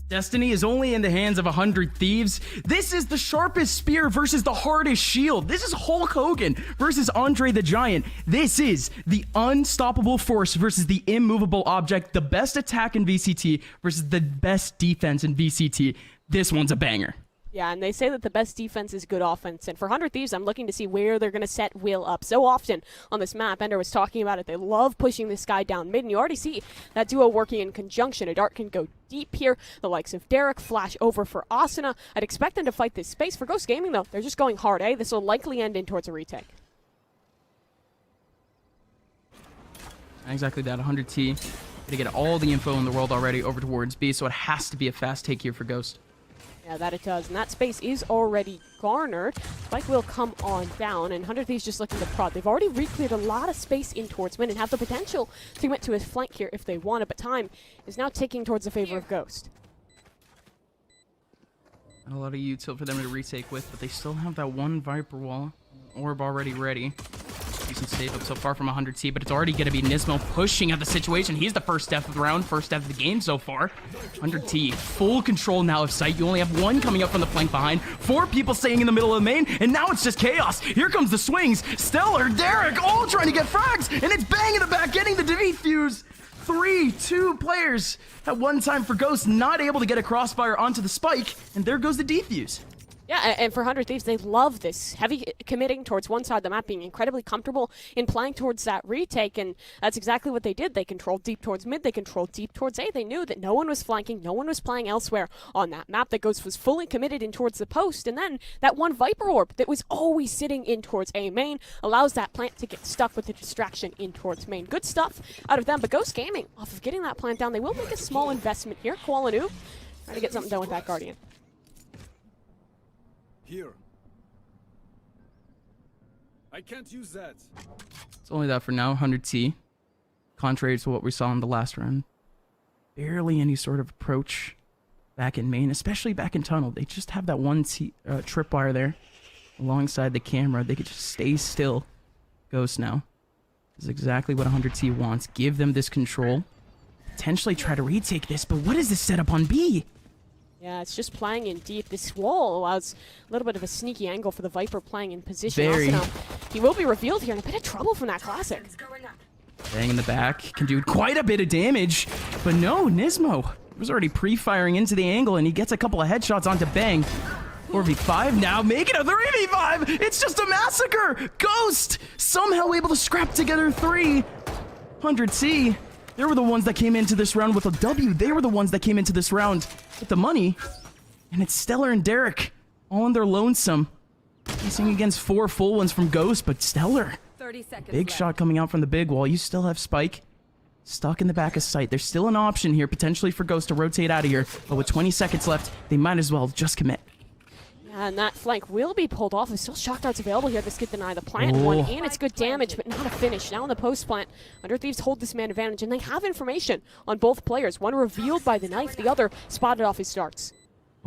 Destiny is only in the hands of 100 Thieves. This is the sharpest spear versus the hardest shield. This is Hulk Hogan versus Andre the Giant. This is the unstoppable force versus the immovable object. The best attack in VCT versus the best defense in VCT. This one's a banger. Yeah, and they say that the best defense is good offense. And for 100 Thieves, I'm looking to see where they're going to set Will up. So often on this map, Ender was talking about it, they love pushing this guy down mid, and you already see that duo working in conjunction. A dart can go deep here. The likes of Derek flash over for Asuna. I'd expect them to fight this space. For Ghost Gaming, though, they're just going hard, eh? This will likely end in towards a retake. Exactly that, 100T. Going to get all the info in the world already over towards B, so it has to be a fast take here for Ghost. Yeah, that it does. And that space is already garnered. Spike will come on down, and 100 Thieves just looking to prod. They've already re-cleared a lot of space in towards mid and have the potential to commit to his flank here if they want it, but time is now ticking towards the favor of Ghost. Not a lot of util for them to retake with, but they still have that one Viper wall. Orb already ready. Decent save up so far from 100T, but it's already going to be Nismo pushing at the situation. He's the first death of the round, first death of the game so far. 100T, full control now of sight. You only have one coming up from the flank behind. 4 people staying in the middle of the main, and now it's just chaos. Here comes the swings. Stellar, Derek, all trying to get frags, and it's Bang in the back, getting the defuse. 2 players at one time for Ghost, not able to get a crossfire onto the spike, and there goes the defuse. Yeah, and for 100 Thieves, they love this. Heavy committing towards one side of the map, being incredibly comfortable in playing towards that retake, and that's exactly what they did. They controlled deep towards mid, they controlled deep towards A. They knew that no one was flanking, no one was playing elsewhere on that map. That Ghost was fully committed in towards the post, and then that one Viper Orb that was always sitting in towards A main allows that plant to get stuck with the distraction in towards main. Good stuff out of them, but Ghost Gaming, off of getting that plant down, they will make a small investment here. Kualanu trying to get something done with that Guardian. Here. I can't use that. It's only that for now, 100T. Contrary to what we saw in the last round. Barely any sort of approach back in main, especially back in tunnel. They just have that one tripwire there alongside the camera. They could just stay still. Ghost now. This is exactly what 100T wants. Give them this control. Potentially try to retake this, but what is this setup on B? Yeah, it's just playing in deep. This wall allows a little bit of a sneaky angle for the Viper playing in position. Very. Also, he will be revealed here in a bit of trouble from that classic. Bang in the back. Can do quite a bit of damage. But no, Nismo was already pre-firing into the angle, and he gets a couple of headshots onto Bang. 4v5 now, make it a 3v5! It's just a massacre! Ghost! Somehow able to scrap together 3. 100C. They were the ones that came into this round with a W. They were the ones that came into this round with the money. And it's Stellar and Derek, all in their lonesome. Facing against 4 full ones from Ghost, but Stellar. 30 seconds Big left. shot coming out from the big wall. You still have Spike stuck in the back of sight. There's still an option here, potentially for Ghost to rotate out of here. But with 20 seconds left, they might as well just commit. And that flank will be pulled off. There's still shock darts available here. This could deny the plant one, and it's good damage, but not a finish. Now on the post plant, 100 Thieves hold this man advantage, and they have information on both players. One revealed by the knife, the other spotted off his darts.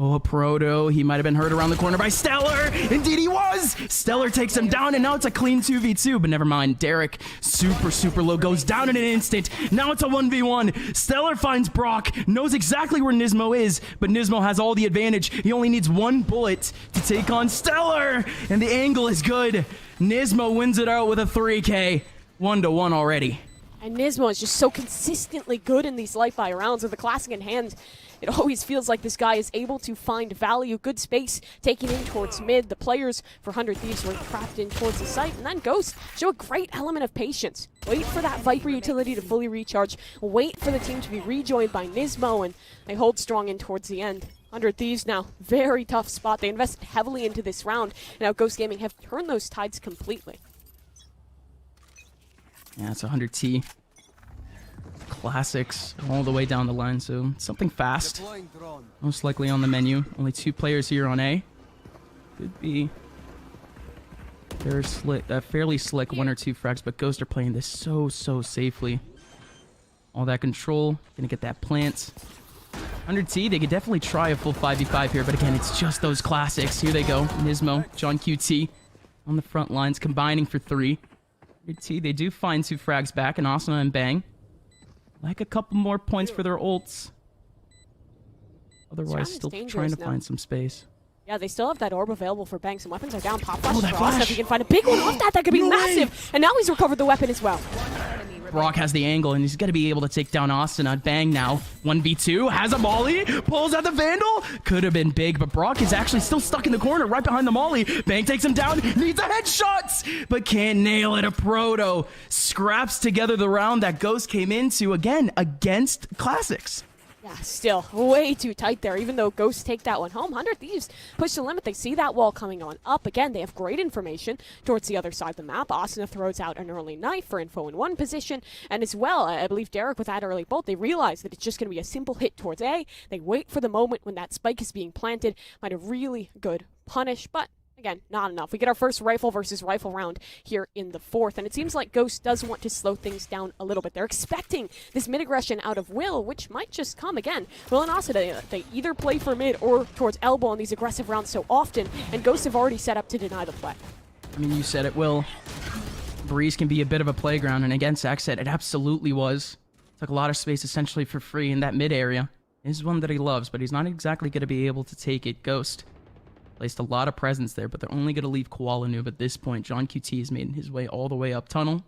Oh, Proto, he might have been hurt around the corner by Stellar. Indeed he was. Stellar takes him down, and now it's a clean 2v2, but never mind. Derek, super low, goes down in an instant. Now it's a 1v1. Stellar finds Brock, knows exactly where Nismo is, but Nismo has all the advantage. He only needs 1 bullet to take on Stellar, and the angle is good. Nismo wins it out with a 3K. 1-1 already. And Nismo is just so consistently good in these light fire rounds with the classic in hand. It always feels like this guy is able to find value, good space, taking in towards mid. The players for 100 Thieves were trapped in towards the site, and then Ghost show a great element of patience. Wait for that Viper utility to fully recharge, wait for the team to be rejoined by Nismo, and they hold strong in towards the end. 100 Thieves now, very tough spot. They invested heavily into this round, and now Ghost Gaming have turned those tides completely. Yeah, it's 100T. Classics all the way down the line, so something fast. Most likely on the menu. Only 2 players here on A. Could be fairly slick 1 or 2 frags, but Ghost are playing this so safely. All that control, gonna get that plant. 100T, they could definitely try a full 5v5 here, but again, it's just those classics. Here they go. Nismo, John QT on the front lines, combining for 3. 100T, they do find 2 frags back, and Asuna and Bang. Like a couple more points for their ults. Otherwise, is still trying dangerous to now. find some space. Yeah, they still have that orb available for Bang. Some weapons are down. Pop flash Oh, that for Austin. flash! If he can find a big one off that, that could be No way! massive. And now he's recovered the weapon as well. Brock has the angle, and he's going to be able to take down Austin on Bang now. 1v2, has a molly, pulls out the Vandal. Could have been big, but Brock is actually still stuck in the corner right behind the molly. Bang takes him down, needs a headshot, but can't nail it. A Proto scraps together the round that Ghost came into, again, against Classics. Yeah, still way too tight there, even though Ghosts take that one home. 100 Thieves push the limit. They see that wall coming on up. Again, they have great information towards the other side of the map. Asuna throws out an early knife for info in one position. And as well, I believe Derek with that early bolt, they realize that it's just going to be a simple hit towards A. They wait for the moment when that spike is being planted. Might a really good punish, but again, not enough. We get our first rifle versus rifle round here in the fourth, and it seems like Ghost does want to slow things down a little bit. They're expecting this mid-aggression out of Will, which might just come again. Will and Asa, they either play for mid or towards elbow on these aggressive rounds so often, and Ghosts have already set up to deny the play. I mean, you said it, Will. Breeze can be a bit of a playground, and again, Zach said it absolutely was. Took a lot of space essentially for free in that mid area. This is one that he loves, but he's not exactly going to be able to take it. Ghost placed a lot of presence there, but they're only going to leave Koala Noob at this point. John QT has made his way all the way up tunnel.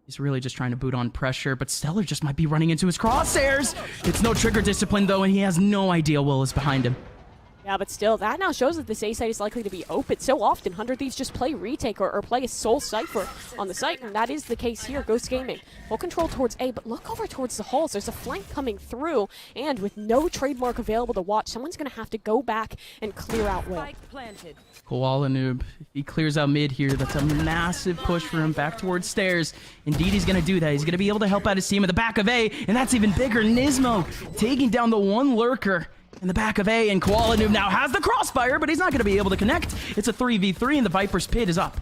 He's really just trying to boot on pressure, but Stellar just might be running into his crosshairs. It's no trigger discipline, though, and he has no idea Will is behind him. Yeah, but still, that now shows that this A site is likely to be open. So often, 100 Thieves just play retake or play a sole cipher on the site, and that is the case here. Ghost Gaming full control towards A, but look over towards the halls. There's a flank coming through, and with no trademark available to watch, someone's going to have to go back and clear out Will. Koala Noob, if he clears out mid here, that's a massive push for him back towards stairs. Indeed, he's going to do that. He's going to be able to help out his team at the back of A, and that's even bigger. Nismo taking down the one lurker in the back of A, and Koala Noob now has the crossfire, but he's not going to be able to connect. It's a 3v3, and the Viper's pit is up.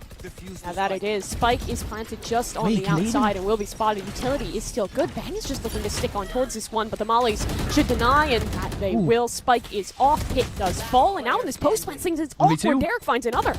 Now that it is. Spike is planted just on the outside and will be spotted. Utility is still good. Bang is just looking to stick on towards this one, but the mollies should deny, and that they will. Spike is off. Hit does fall, and now in this post plant, things it's off where Derek finds another.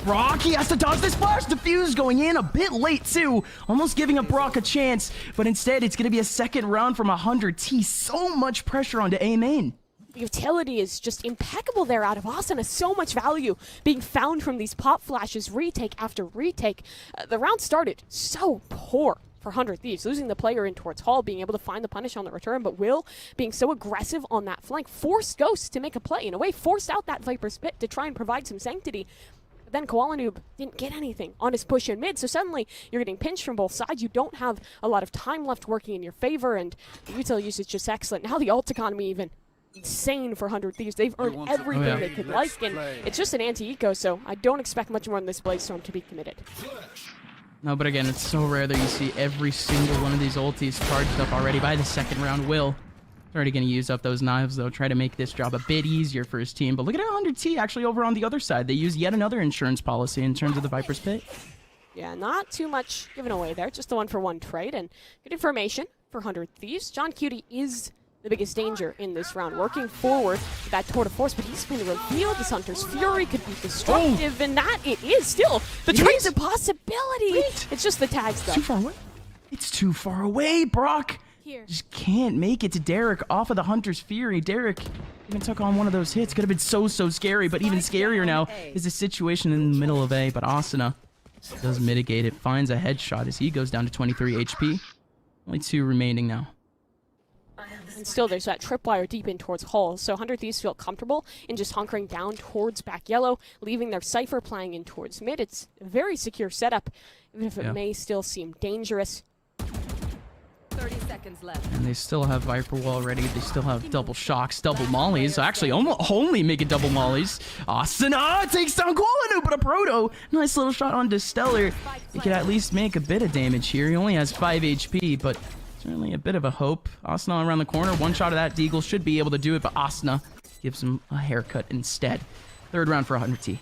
Brock, he has to dodge this flash. Diffuse going in a bit late, too. Almost giving up Brock a chance, but instead it's going to be a second round from 100T. So much pressure onto A main. The utility is just impeccable there out of Asuna. So much value being found from these pop flashes, retake after retake. The round started so poor for 100 Thieves, losing the player in towards Hall, being able to find the punish on the return, but Will being so aggressive on that flank forced Ghost to make a play. In a way, forced out that Viper's pit to try and provide some sanctity. But then Koala Noob didn't get anything on his push in mid, so suddenly you're getting pinched from both sides. You don't have a lot of time left working in your favor, and the util usage is just excellent. Now the ult economy even insane for 100 Thieves. They've earned everything they could like, and it's just an anti-eco, so I don't expect much more in this Blaze-Storm to be committed. No, but again, it's so rare that you see every single one of these ultis charged up already by the second round. Will already going to use up those knives, though, try to make this job a bit easier for his team. But look at 100T actually over on the other side. They use yet another insurance policy in terms of the Viper's pit. Yeah, not too much given away there. Just the one-for-one trade, and good information for 100 Thieves. John Cutie is the biggest danger in this round, working forward with that tour de force, but he's been revealed. This Hunter's Fury could be destructive, and that it is still. The trade's a possibility. It's just the tags, though. Too far away. It's too far away, Brock. Just can't make it to Derek off of the Hunter's Fury. Derek even took on one of those hits. Could have been so scary, but even scarier now is the situation in the middle of A, but Asuna does mitigate it, finds a headshot as he goes down to 23 HP. Only 2 remaining now. And still, there's that tripwire deep in towards Hull, so 100 Thieves feel comfortable in just hunkering down towards back yellow, leaving their Cypher playing in towards mid. It's a very secure setup, even if it may still seem dangerous. 30 seconds left. And they still have Viper Wall ready. They still have double shocks, double mollies. So actually, only making double mollies. Asuna takes down Koala, but a Proto. Nice little shot onto Stellar. He can at least make a bit of damage here. He only has 5 HP, but certainly a bit of a hope. Asuna around the corner. One shot of that Deagle should be able to do it, but Asuna gives him a haircut instead. Third round for 100T.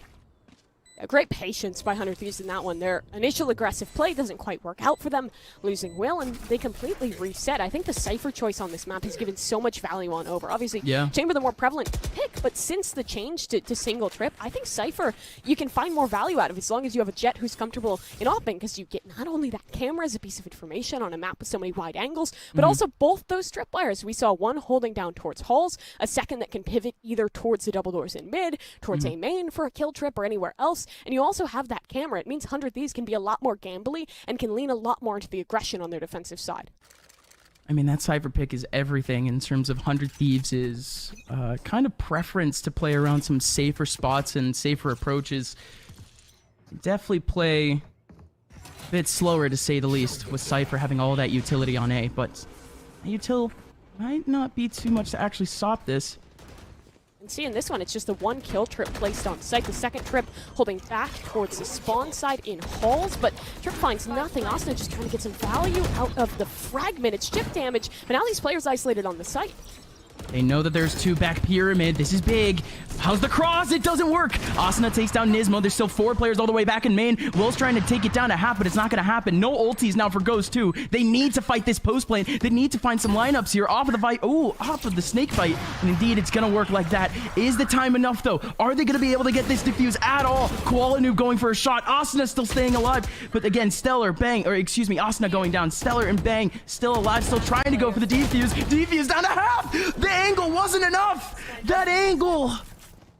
Great patience by 100 Thieves in that one. Their initial aggressive play doesn't quite work out for them, losing Will, and they completely reset. I think the Cypher choice on this map has given so much value on Over. Obviously, Chamber the more prevalent pick, but since the change to single trip, I think Cypher, you can find more value out of as long as you have a Jet who's comfortable in opping, because you get not only that camera as a piece of information on a map with so many wide angles, but also both those tripwires. We saw one holding down towards halls, a second that can pivot either towards the double doors in mid, towards a main for a kill trip, or anywhere else. And you also have that camera. It means 100 Thieves can be a lot more gambly and can lean a lot more into the aggression on their defensive side. I mean, that Cypher pick is everything in terms of 100 Thieves' kind of preference to play around some safer spots and safer approaches. Definitely play a bit slower, to say the least, with Cypher having all that utility on A, but util might not be too much to actually stop this. And see, in this one, it's just the one kill trip placed on site. The second trip holding back towards the spawn side in halls, but Trip finds nothing. Asuna just trying to get some value out of the fragment. It's chip damage, but now these players isolated on the site. They know that there's two back pyramid. This is big. How's the cross? It doesn't work. Asuna takes down Nismo. There's still 4 players all the way back in main. Will's trying to take it down to half, but it's not going to happen. No ultis now for Ghost too. They need to fight this post lane. They need to find some lineups here off of the fight. Ooh, off of the snake fight. And indeed, it's going to work like that. Is the time enough though? Are they going to be able to get this defuse at all? Koala Noob going for a shot. Asuna still staying alive. But again, Stellar, Bang, or excuse me, Asuna going down. Stellar and Bang still alive, still trying to go for the defuse. Defuse down to half. The angle wasn't enough. That angle.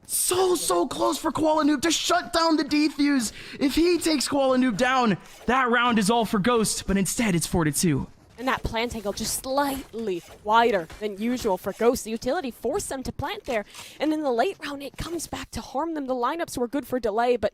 So close for Koala Noob to shut down the defuse. If he takes Koala Noob down, that round is all for Ghost, but instead it's 4-2. And that plant angle just slightly wider than usual for Ghost. The utility forced them to plant there. And in the late round, it comes back to harm them. The lineups were good for delay, but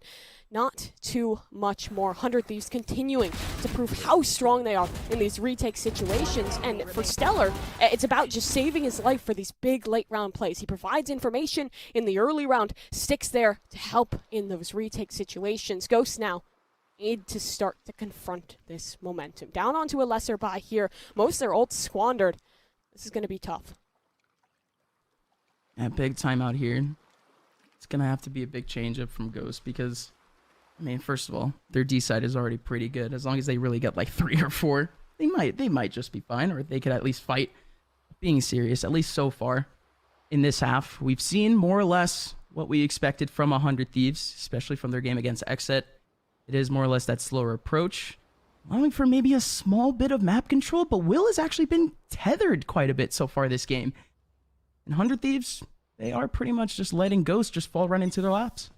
not too much more. 100 Thieves continuing to prove how strong they are in these retake situations. And for Stellar, it's about just saving his life for these big late round plays. He provides information in the early round, sticks there to help in those retake situations. Ghost now need to start to confront this momentum. Down onto a lesser buy here. Most of their ults squandered. This is going to be tough. Yeah, big timeout here. It's going to have to be a big change up from Ghost because, I mean, first of all, their D side is already pretty good. As long as they really get like 3 or 4, they might just be fine, or they could at least fight. Being serious, at least so far in this half, we've seen more or less what we expected from 100 Thieves, especially from their game against Exit. It is more or less that slower approach, allowing for maybe a small bit of map control, but Will has actually been tethered quite a bit so far this game. And 100 Thieves, they are pretty much just letting Ghost just fall right into their laps.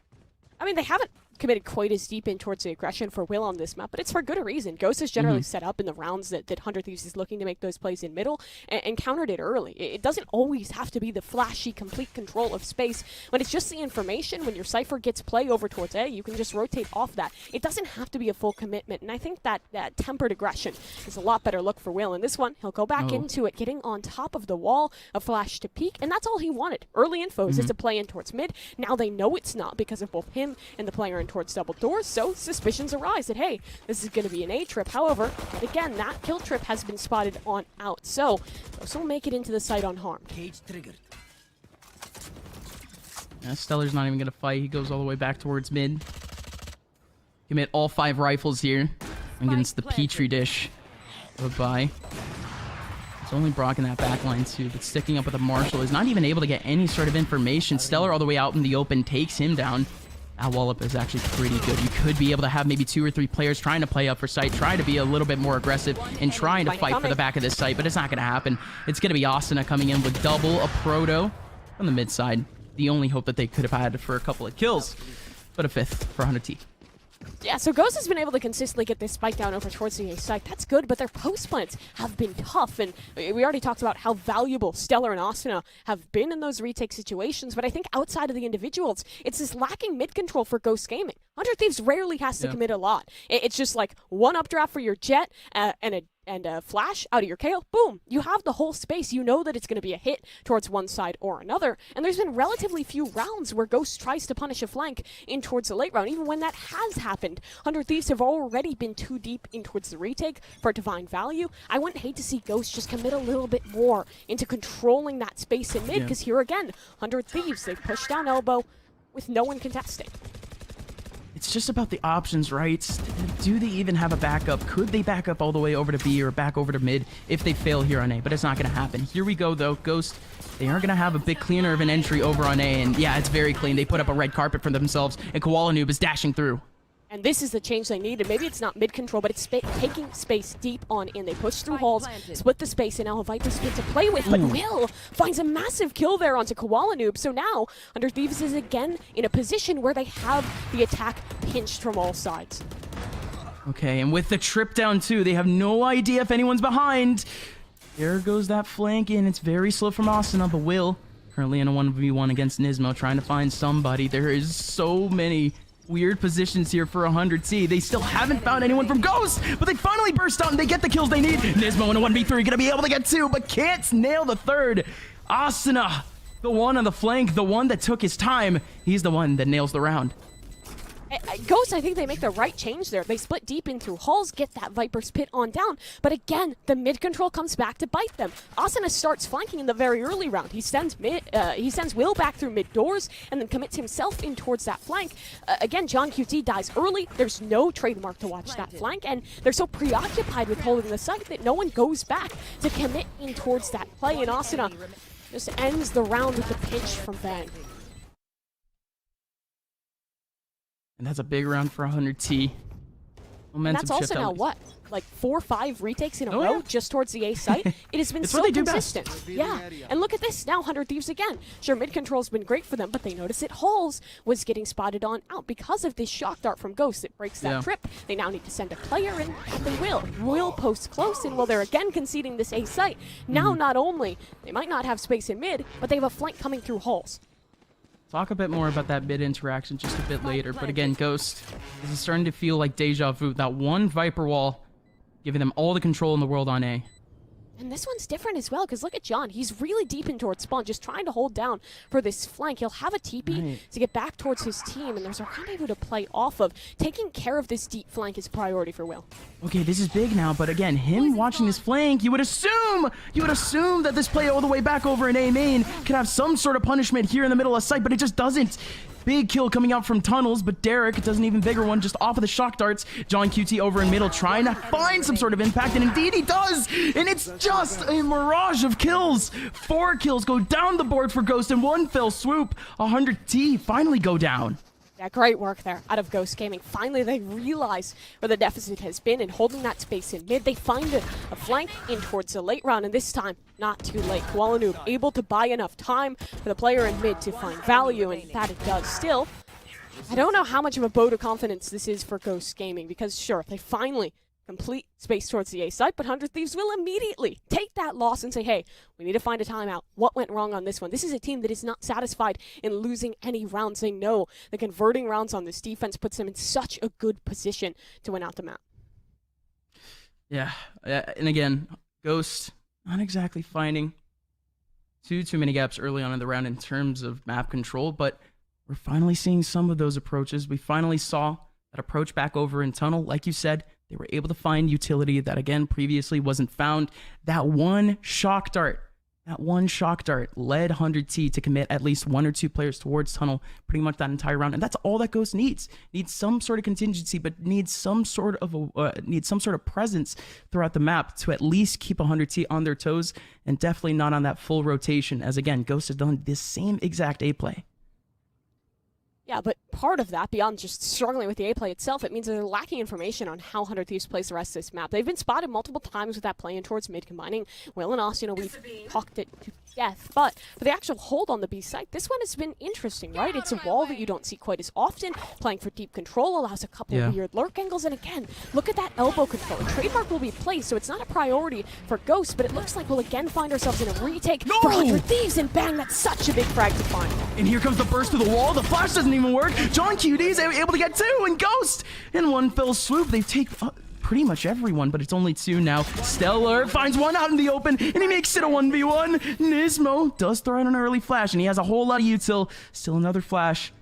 I mean, they haven't committed quite as deep in towards the aggression for Will on this map, but it's for good reason. Ghost is generally set up in the rounds that 100 Thieves is looking to make those plays in middle and countered it early. It doesn't always have to be the flashy, complete control of space. When it's just the information, when your Cypher gets play over towards A, you can just rotate off that. It doesn't have to be a full commitment, and I think that tempered aggression is a lot better look for Will. In this one, he'll go back into it, getting on top of the wall, a flash to peek, and that's all he wanted. Early info is just a play in towards mid. Now they know it's not because of both him and the player in towards double doors, so suspicions arise that, hey, this is going to be an A trip. However, again, that kill trip has been spotted on out, so Ghost will make it into the site unharmed. Cage triggered. Yeah, Stellar's not even going to fight. He goes all the way back towards mid. Commit all 5 rifles here against the Petri dish of a buy. It's only Brock in that backline too, but sticking up with a Marshall is not even able to get any sort of information. Stellar all the way out in the open takes him down. That wall-up is actually pretty good. You could be able to have maybe 2 or 3 players trying to play up for site, try to be a little bit more aggressive, and trying to fight for the back of this site, but it's not going to happen. It's going to be Asuna coming in with double a Proto on the mid side. The only hope that they could have had for a couple of kills, but a 5th for 100T. Yeah, so Ghost has been able to consistently get this spike down over towards the A site. That's good, but their post plants have been tough, and we already talked about how valuable Stellar and Asuna have been in those retake situations, but I think outside of the individuals, it's this lacking mid control for Ghost Gaming. 100 Thieves rarely has to commit a lot. It's just like one updraft for your Jet and a flash out of your KO, boom, you have the whole space. You know that it's going to be a hit towards one side or another, and there's been relatively few rounds where Ghost tries to punish a flank in towards the late round. Even when that has happened, 100 Thieves have already been too deep in towards the retake for it to find value. I wouldn't hate to see Ghost just commit a little bit more into controlling that space in mid, because here again, 100 Thieves, they've pushed down elbow with no one contesting. it's just about the options, right? Do they even have a backup? Could they back up all the way over to B or back over to mid if they fail here on A? But it's not going to happen. Here we go, though. Ghost, they are going to have a bit cleaner of an entry over on A. And yeah, it's very clean. They put up a red carpet for themselves, and Koala Noob is dashing through. And this is the change they need. And maybe it's not mid control, but it's taking space deep on in. They push through halls, split the space, and now a Viper split to play with. But Will finds a massive kill there onto Koala Noob. So now, Under Thieves is again in a position where they have the attack pinched from all sides. Okay, and with the trip down too, they have no idea if anyone's behind. There goes that flank in. It's very slow from Asuna, but Will currently in a 1v1 against Nismo, trying to find somebody. There is so many weird positions here for 100T. They still haven't found anyone from Ghost, but they finally burst out and they get the kills they need. Nismo in a 1v3 gonna be able to get 2, but can't nail the 3rd. Asuna, the one on the flank, the one that took his time, he's the one that nails the round. Ghost, I think they make the right change there. They split deep in through halls, get that Viper's pit on down. But again, the mid control comes back to bite them. Asuna starts flanking in the very early round. He sends Will back through mid doors and then commits himself in towards that flank. Again, John QT dies early. There's no trademark to watch that flank, and they're so preoccupied with holding the site that no one goes back to commit in towards that play. And Asuna just ends the round with the pinch from Bang. And that's a big round for 100T. And that's also now what? Like 4 or 5 retakes in a row just towards the A site? It has been so consistent. Yeah. And look at this. Now 100 Thieves again. Sure, mid-control's been great for them, but they notice that Halls was getting spotted on out because of this shock dart from Ghost that breaks that trip. They now need to send a player, and they will. Will post close, and while they're again conceding this A site, now not only, they might not have space in mid, but they have a flank coming through Halls. Talk a bit more about that mid interaction just a bit later, but again, Ghost, this is starting to feel like deja vu. That one Viper wall giving them all the control in the world on A. And this one's different as well, because look at John. He's really deep in towards spawn, just trying to hold down for this flank. He'll have a TP to get back towards his team, and there's a rendezvous to play off of. Taking care of this deep flank is a priority for Will. Okay, this is big now, but again, him watching this flank, you would assume that this play all the way back over in A main could have some sort of punishment here in the middle of sight, but it just doesn't. Big kill coming out from tunnels, but Derek does an even bigger one just off of the shock darts. John QT over in middle trying to find some sort of impact, and indeed he does! And it's just a mirage of kills! 4 kills go down the board for Ghost in one fell swoop. 100T finally go down. Yeah, great work there out of Ghost Gaming. Finally, they realize where the deficit has been and holding that space in mid. They find a flank in towards the late round, and this time, not too late. Koala Noob able to buy enough time for the player in mid to find value, and that it does. Still, I don't know how much of a vote of confidence this is for Ghost Gaming, because sure, they finally complete space towards the A site, but 100 Thieves will immediately take that loss and say, hey, we need to find a timeout. What went wrong on this one? This is a team that is not satisfied in losing any rounds. They know the converting rounds on this defense puts them in such a good position to win out the map. Yeah, and again, Ghost not exactly finding too many gaps early on in the round in terms of map control, but we're finally seeing some of those approaches. We finally saw that approach back over in tunnel. Like you said, they were able to find utility that, again, previously wasn't found. That one shock dart led 100T to commit at least 1 or 2 players towards tunnel pretty much that entire round, and that's all that Ghost needs. Needs some sort of contingency, but needs some sort of presence throughout the map to at least keep 100T on their toes, and definitely not on that full rotation, as again, Ghost has done this same exact A play. Yeah, but part of that, beyond just struggling with the A play itself, it means they're lacking information on how 100 Thieves plays the rest of this map. They've been spotted multiple times with that play in towards mid, combining Will and Us. You know, we've talked it to death, but for the actual hold on the B site, this one has been interesting, right? It's a wall that you don't see quite as often. Playing for deep control allows a couple of weird lurk angles, and again, look at that elbow control. A trademark will be placed, so it's not a priority for Ghost, but it looks like we'll again find ourselves in a retake for 100 Thieves, and bang, that's such a big frag to find. And here comes the burst of the wall. The flash doesn't even work. John QT is able to get 2, and Ghost in one fell swoop. They take pretty much everyone, but it's only 2 now. Stellar finds one out in the open, and he makes it a 1v1. Nismo does throw out an early flash, and he has a whole lot of util. Still another flash,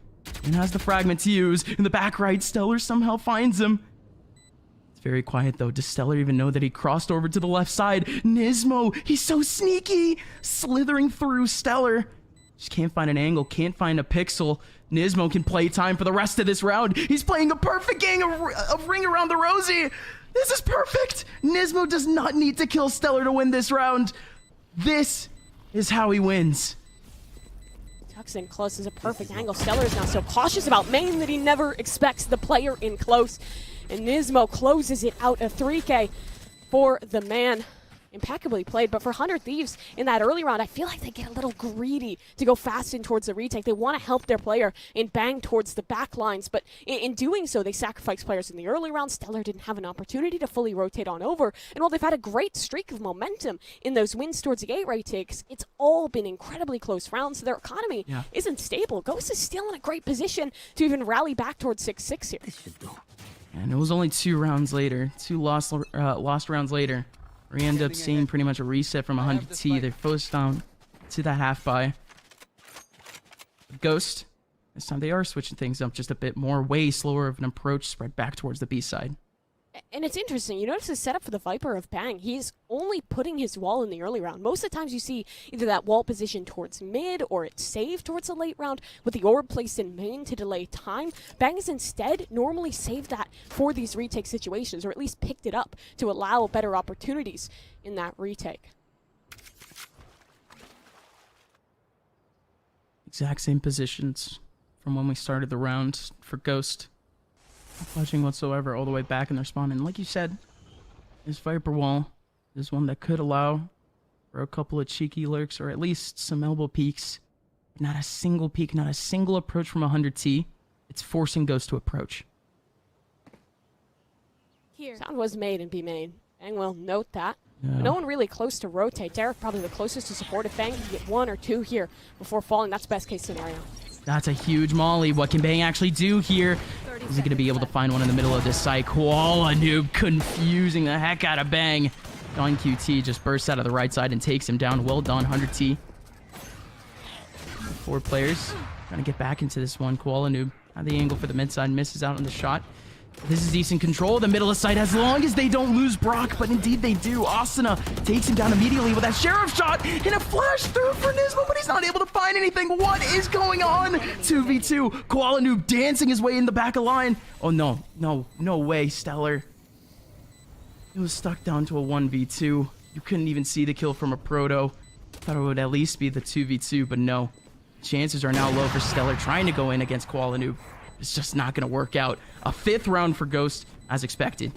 and has the fragment to use. In the back right, Stellar somehow finds him. It's very quiet, though. Does Stellar even know that he crossed over to the left side? Nismo, he's so sneaky, slithering through Stellar. Just can't find an angle, can't find a pixel. Nismo can play time for the rest of this round. He's playing a perfect game of Ring Around the Rosie. This is perfect. Nismo does not need to kill Stellar to win this round. This is how he wins. Tucks in close is a perfect angle. Stellar is now so cautious about main that he never expects the player in close. And Nismo closes it out a 3K for the man. Impeccably played, but for 100 Thieves in that early round, I feel like they get a little greedy to go fast in towards the retake. They want to help their player and bang towards the back lines, but in doing so, they sacrifice players in the early round. Stellar didn't have an opportunity to fully rotate on over, and while they've had a great streak of momentum in those wins towards the 8 retakes, it's all been incredibly close rounds, so their economy isn't stable. Ghost is still in a great position to even rally back towards 6-6 here. And it was only 2 rounds later, 2 lost rounds later. We end up seeing pretty much a reset from 100T. They're forced down to that half buy. Ghost, this time they are switching things up just a bit more. Way slower of an approach, spread back towards the B side. And it's interesting, you notice the setup for the Viper of Bang, he's only putting his wall in the early round. Most of the times you see either that wall position towards mid or it's saved towards the late round with the orb placed in main to delay time. Bang has instead normally saved that for these retake situations, or at least picked it up to allow better opportunities in that retake. Exact same positions from when we started the round for Ghost. Not budging whatsoever all the way back in their spawn. And like you said, this Viper wall is one that could allow for a couple of cheeky lurks or at least some elbow peeks. Not a single peek, not a single approach from 100T. It's forcing Ghost to approach. Here. Sound was made in B main. Bang will note that. Yeah. No one really close to rotate. Derek probably the closest to support. If Bang can get 1 or 2 here before falling, that's best case scenario. That's a huge molly. What can Bang actually do here? Is he going to be able to find one in the middle of this site? Koala Noob confusing the heck out of Bang. Don QT just bursts out of the right side and takes him down. Well done, 100T. 4 players trying to get back into this one. Koala Noob at the angle for the mid side, misses out on the shot. This is decent control. The middle of sight as long as they don't lose Brock, but indeed they do. Asuna takes him down immediately with that Sheriff shot and a flash through for Nismo, but he's not able to find anything. What is going on? 2v2. Koala Noob dancing his way in the back of line. Oh, no way, Stellar. It was stuck down to a 1v2. You couldn't even see the kill from a Proto. Thought it would at least be the 2v2, but no. Chances are now low for Stellar trying to go in against Koala Noob. It's just not going to work out. A 5th round for Ghost, as expected.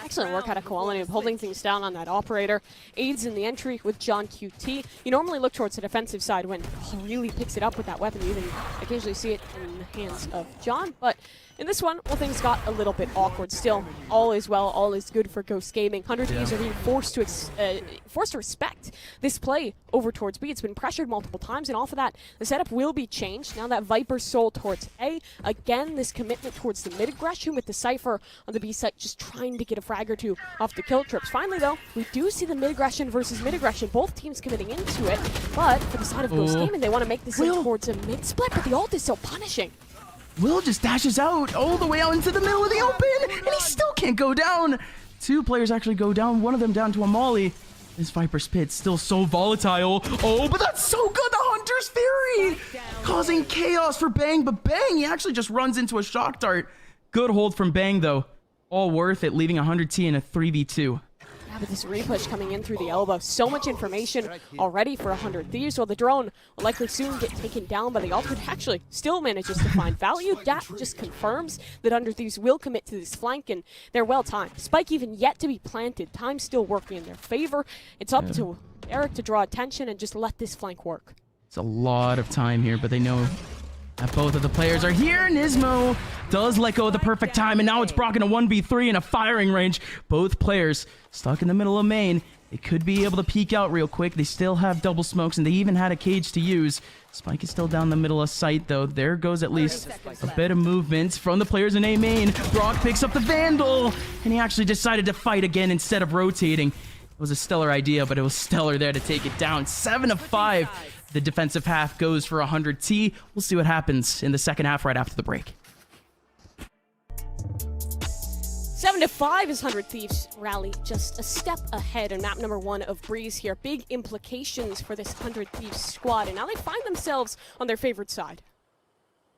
Excellent work out of Koala Noob, holding things down on that operator. Aids in the entry with John QT. You normally look towards the defensive side when he really picks it up with that weapon. You even occasionally see it in the hands of John, but in this one, well, things got a little bit awkward. Still, all is well, all is good for Ghost Gaming. 100 Thieves are being forced to respect this play over towards B. It's been pressured multiple times, and off of that, the setup will be changed. Now that Viper's sold towards A, again, this commitment towards the mid-aggression with the Cypher on the B site, just trying to get a frag or 2 off the kill trips. Finally, though, we do see the mid-aggression versus mid-aggression, both teams committing into it, but for the side of Ghost Gaming, they want to make this in towards a mid-split, but the ult is so punishing. Will just dashes out all the way out into the middle of the open, and he still can't go down. 2 players actually go down, one of them down to a molly. This Viper's Pit still so volatile. Oh, but that's so good, the Hunter's Fury! Causing chaos for Bang, but Bang, he actually just runs into a shock dart. Good hold from Bang, though. All worth it, leaving 100T in a 3v2. Yeah, but this repush coming in through the elbow. So much information already for 100 Thieves. Well, the drone will likely soon get taken down by the ult, which actually still manages to find value. That just confirms that 100 Thieves will commit to this flank, and they're well timed. Spike even yet to be planted. Time still working in their favor. It's up to Eric to draw attention and just let this flank work. It's a lot of time here, but they know that both of the players are here. Nismo does let go at the perfect time, and now it's Brock in a 1v3 in a firing range. Both players stuck in the middle of main. They could be able to peek out real quick. They still have double smokes, and they even had a cage to use. Spike is still down the middle of sight, though. There goes at least a bit of movement from the players in A main. Brock picks up the Vandal, and he actually decided to fight again instead of rotating. It was a Stellar idea, but it was Stellar there to take it down. 7 of 5. The defensive half goes for 100T. We'll see what happens in the second half right after the break. 7-5 as 100 Thieves rally just a step ahead on map number 1 of Breeze here. Big implications for this 100 Thieves squad, and now they find themselves on their favorite side.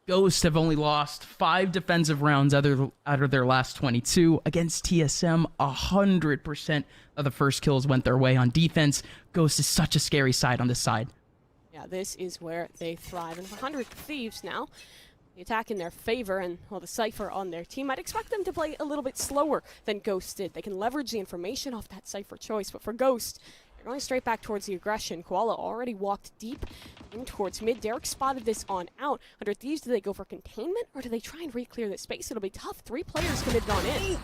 Ghosts have only lost 5 defensive rounds out of their last 22. Against TSM, 100% of the first kills went their way on defense. Ghost is such a scary side on this side. Yeah, this is where they thrive. And for 100 Thieves now, the attack in their favor, and, well, the Cypher on their team, I'd expect them to play a little bit slower than Ghost did. They can leverage the information off that Cypher choice, but for Ghost, they're going straight back towards the aggression. Koala already walked deep in towards mid. Derek spotted this on out. 100 Thieves, do they go for containment, or do they try and re-clear the space? It'll be tough. 3 players committed on in.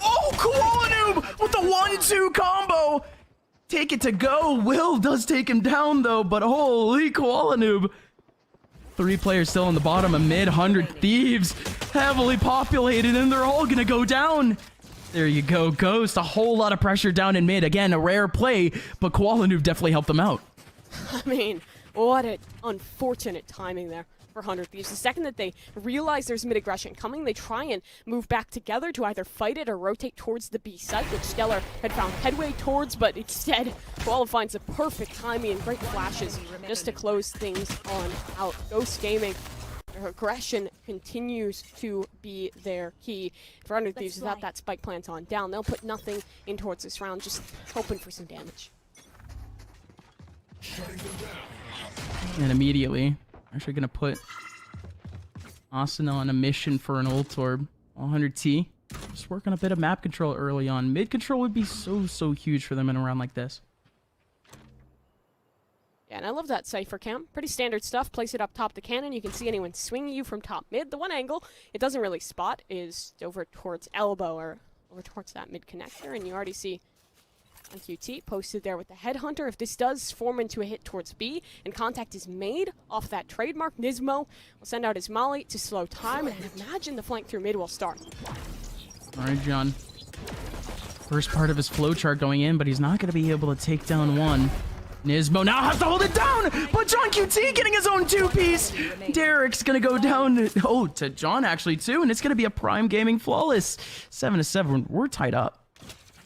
Oh, Koala Noob with the 1-2 combo! Take it to go. Will does take him down, though, but holy Koala Noob. 3 players still on the bottom of mid. 100 Thieves heavily populated, and they're all gonna go down. There you go, Ghost. A whole lot of pressure down in mid. Again, a rare play, but Koala Noob definitely helped them out. I mean, what an unfortunate timing there for 100 Thieves. The second that they realize there's mid-aggression coming, they try and move back together to either fight it or rotate towards the B site, which Stellar had found headway towards, but instead, Koala finds the perfect timing and great flashes just to close things on out. Ghost Gaming, their aggression continues to be their key. For 100 Thieves, without that spike plant on down, they'll put nothing in towards this round, just hoping for some damage. And immediately, actually going to put Asuna on a mission for an ult orb. 100T. Just working a bit of map control early on. Mid control would be so huge for them in a round like this. Yeah, and I love that Cypher cam. Pretty standard stuff. Place it up top the cannon. You can see anyone swinging you from top mid. The one angle it doesn't really spot is over towards elbow or over towards that mid connector, and you already see QT posted there with the headhunter. If this does form into a hit towards B and contact is made off that trademark, Nismo will send out his molly to slow time, and imagine the flank through mid will start. All right, John. First part of his flowchart going in, but he's not going to be able to take down one. Nismo now has to hold it down, but John QT getting his own 2-piece. Derek's going to go down, to John actually too, and it's going to be a Prime Gaming flawless. 7-7, we're tied up.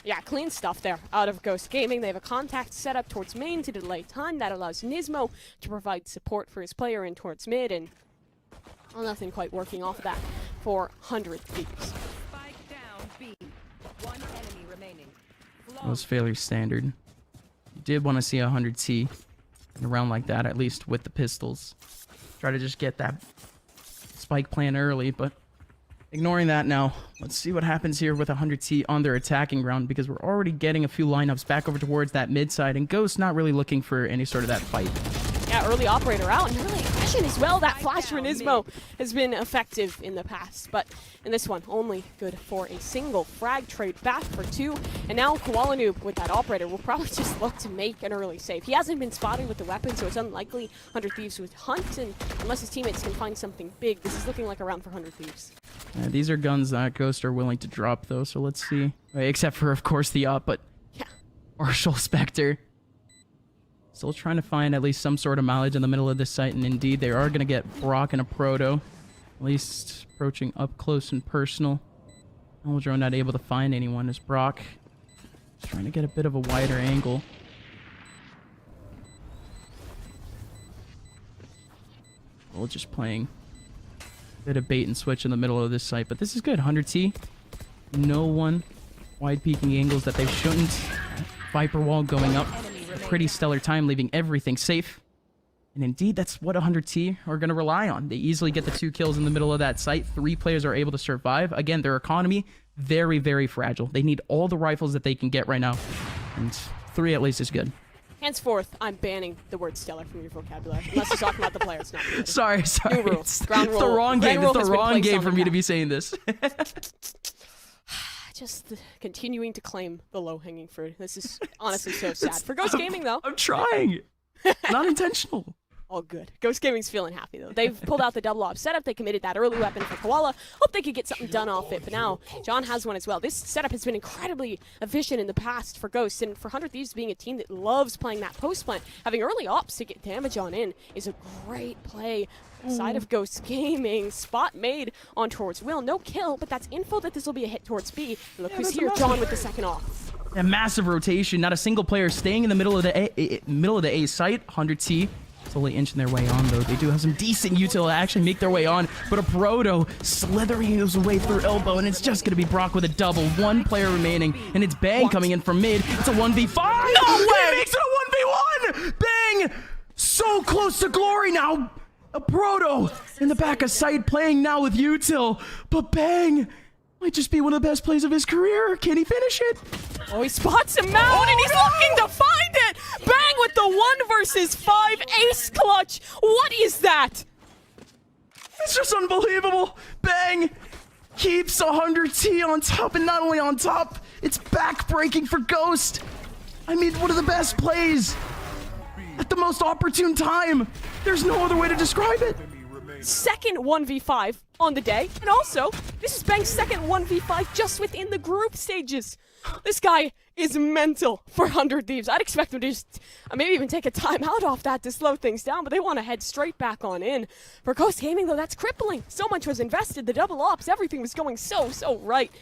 Yeah, clean stuff there out of Ghost Gaming. They have a contact set up towards main to delay time. That allows Nismo to provide support for his player in towards mid, and well, nothing quite working off of that for 100 Thieves. Spike down B. 1 enemy remaining. That was fairly standard. You did want to see 100T in a round like that, at least with the pistols. Try to just get that spike plan early, but ignoring that now, let's see what happens here with 100T on their attacking round, because we're already getting a few lineups back over towards that mid side, and Ghost not really looking for any sort of that fight. Yeah, early operator out, and early aggression as well. That flash for Nismo has been effective in the past, but in this one, only good for a single frag trade back for 2. And now Koala Noob with that operator will probably just look to make an early save. He hasn't been spotted with the weapon, so it's unlikely 100 Thieves would hunt, and unless his teammates can find something big, this is looking like a round for 100 Thieves. Yeah, these are guns that Ghost are willing to drop, though, so let's see. Except for, of course, the up, but yeah. Marshall Spectre. Still trying to find at least some sort of mileage in the middle of this site, and indeed they are going to get Brock and a Proto. At least approaching up close and personal. Eldro not able to find anyone as Brock is trying to get a bit of a wider angle. Well, just playing a bit of bait and switch in the middle of this site, but this is good. 100T. No one wide peeking angles that they shouldn't. Viper wall going up. Pretty stellar time, leaving everything safe. And indeed, that's what 100T are going to rely on. They easily get the 2 kills in the middle of that site. 3 players are able to survive. Again, their economy, very fragile. They need all the rifles that they can get right now. And 3 at least is good. Henceforth, I'm banning the word stellar from your vocabulary. Unless you're talking about the players, not the Sorry. New rules. Ground It's rule. the wrong game. Ground It's the rule has been wrong placed game on for the me to map. be saying this. Just continuing to claim the low-hanging fruit. This is honestly so sad. For Ghost Gaming, though. I'm trying. Not intentional. All good. Ghost Gaming's feeling happy, though. They've pulled out the double op setup. They committed that early weapon for Koala. Hope they could get something done off it, but now John has one as well. This setup has been incredibly efficient in the past for Ghost, and for 100 Thieves being a team that loves playing that post plant, having early ops to get damage on in is a great play. Side of Ghost Gaming, spot made on towards Will. No kill, but that's info that this will be a hit towards B. Look who's here, John with the second off. A massive rotation, not a single player staying in the middle of the A site. 100T slowly inching their way on, though. They do have some decent util to actually make their way on, but a Proto slithering his way through elbow, and it's just going to be Brock with a double. One player remaining, and it's Bang coming in from mid. It's a 1v5. No way! He makes it a 1v1! Bang! So close to glory now. A Proto in the back of sight playing now with util, but Bang might just be one of the best plays of his career. Can he finish it? Oh, he spots him out, and he's looking to find it! Bang with the 1 versus 5 ace clutch! What is that? It's just unbelievable. Bang keeps 100T on top, and not only on top, it's back-breaking for Ghost. I mean, one of the best plays at the most opportune time. There's no other way to describe it. Second 1v5 on the day, and also, this is Bang's second 1v5 just within the group stages. This guy is mental for 100 Thieves. I'd expect them to just maybe even take a timeout off that to slow things down, but they want to head straight back on in. For Ghost Gaming, though, that's crippling. So much was invested, the double ops, everything was going so right.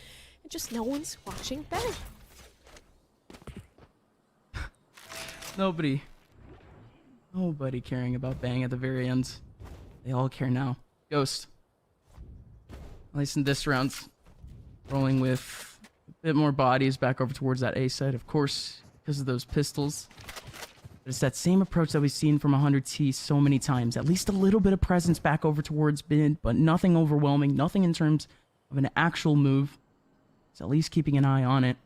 And just no one's watching Bang. Nobody caring about Bang at the very end. They all care now. Ghost, at least in this round, rolling with a bit more bodies back over towards that A side, of course, because of those pistols. But it's that same approach that we've seen from 100T so many times. At least a little bit of presence back over towards mid, but nothing overwhelming, nothing in terms of an actual move. It's at least keeping an eye on it.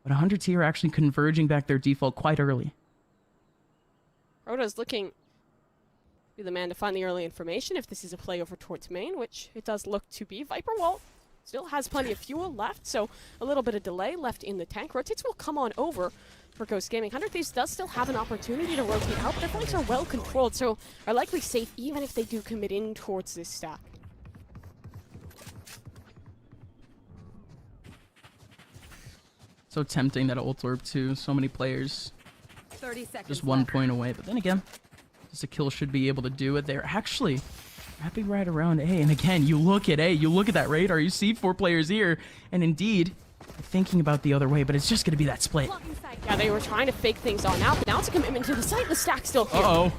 But 100T are actually converging back their default quite early. Proto's looking to be the man to find the early information if this is a play over towards main, which it does look to be. Viper Wall still has plenty of fuel left, so a little bit of delay left in the tank. Rotates will come on over for Ghost Gaming. 100 Thieves does still have an opportunity to rotate out, but their flanks are well controlled, so are likely safe even if they do commit in towards this stack. So tempting that ult orb too. So many players 30 seconds just 1 left. point away. But then again, just a kill should be able to do it. They're actually wrapping right around A. And again, you look at A, you look at that radar, you see 4 players here. And indeed, thinking about the other way, but it's just going to be that split. Yeah, they were trying to fake things on out, but now it's a commitment to the site. The stack's still here. Uh-oh.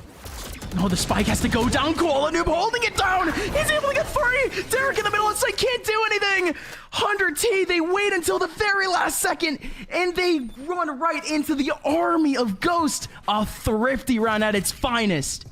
No, the spike has to go down. Koala Noob holding it down. He's able to get 3. Derek in the middle of the site can't do anything. 100T, they wait until the very last second, and they run right into the army of Ghost. A thrifty run at its finest.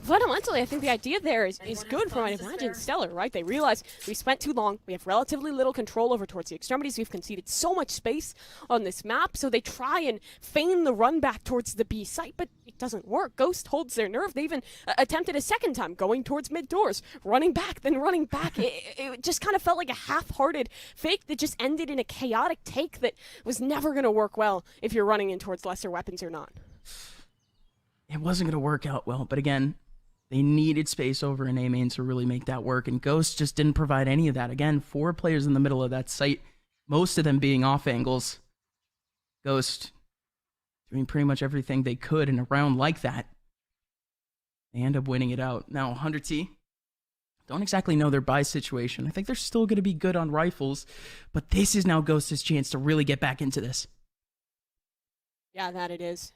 Fundamentally, I think the idea there is good for, I'd imagine, Stellar, right? They realize we spent too long, we have relatively little control over towards the extremities, we've conceded so much space on this map, so they try and feign the run back towards the B site, but it doesn't work. Ghost holds their nerve. They even attempted a second time, going towards mid doors, running back, then running back. It just kind of felt like a half-hearted fake that just ended in a chaotic take that was never going to work well if you're running in towards lesser weapons or not. It wasn't going to work out well, but again, they needed space over in A main to really make that work, and Ghost just didn't provide any of that. Again, 4 players in the middle of that site, most of them being off angles. Ghost doing pretty much everything they could in a round like that. They end up winning it out. Now, 100T don't exactly know their buy situation. I think they're still going to be good on rifles, but this is now Ghost's chance to really get back into this. Yeah, that it is.